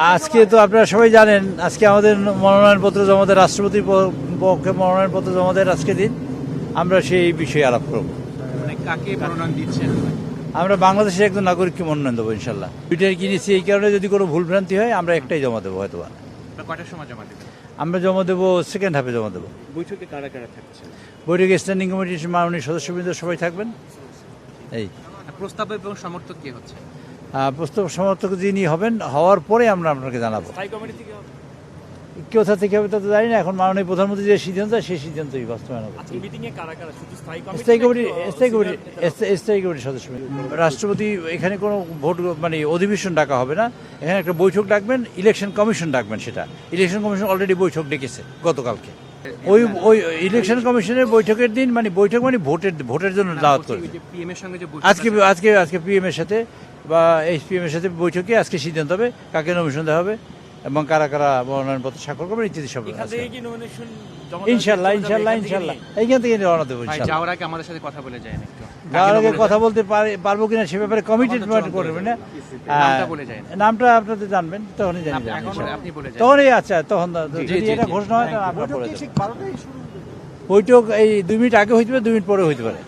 আজকে তো আপনারা সবাই জানেন, আজকে আমাদের মনোনয়নপত্র জমা দেয়, রাষ্ট্রপতির পক্ষে মনোনয়নপত্র জমা দেয় আজকে দিন। আমরা সেই বিষয়ে আলাপ করব। মানে কাকে মনোনয়ন দিচ্ছেন? আমরা বাংলাদেশের একজন নাগরিককে মনোনয়ন দেবো ইনশাল্লাহ। দুইটাই কিনেছি, এই কারণে যদি কোনো ভুলভ্রান্তি হয় আমরা একটাই জমা দেবো হয়তো। কয়টার সময় জমা দেবেন? আমরা জমা দেবো সেকেন্ড হাফে জমা দেবো। বৈঠকে কারা কারা থাকছেন? বৈঠকে স্ট্যান্ডিং কমিটির মাননীয় সদস্যবৃন্দ সবাই থাকবেন। এই প্রস্তাব এবং সমর্থক কে হচ্ছে? প্রস্তাব সমর্থক যিনি হবেন, হওয়ার পরে আমরা আপনাকে জানাবো। স্থায়ী কমিটি থেকে হবে? কোথা থেকে হবে তা তো জানি না। এখন মাননীয় প্রধানমন্ত্রী যে সিদ্ধান্ত হয় সেই সিদ্ধান্তই বাস্তবায়ন হবে। আজকে মিটিং এ কারা কারা? শুধু স্থায়ী স্থায়ী কমিটির সদস্য। রাষ্ট্রপতি এখানে কোনো ভোট মানে অধিবেশন ডাকা হবে না, এখানে একটা বৈঠক ডাকবেন, ইলেকশন কমিশন ডাকবেন। সেটা ইলেকশন কমিশন অলরেডি বৈঠক ডেকেছে গতকালকে। ওই ইলেকশন কমিশনের বৈঠকের দিন মানে বৈঠক মানে ভোটের জন্য দাওয়াত করবে। পিএম এর সঙ্গে যে আজকে পিএম এর সাথে বা এইচপিএম এর সাথে বৈঠকে আজকে সিদ্ধান্ত হবে কাকে নমিনেশন দেওয়া হবে এবং কারা কারা মনোনয়নপত্র স্বাক্ষর করবেন ইত্যাদি সব। ইনশাল্লাহ এইখান থেকে রওনা দেবো। যাওয়ার আগে আমাদের সাথে কথা বলে যায় না একটু? যাওয়ার আগে কথা বলতে পারবো কিনা সে ব্যাপারে কমিটেড করবেন না। নামটা আপনাদের জানবেন, তখনই জানি তখনই। আচ্ছা, তখন যদি এটা ঘোষণা হয় তাহলে আপনারা বলে দেবেন। বৈঠক এই 2 মিনিট আগে হইতে পারে, 2 মিনিট পরে হইতে পারে।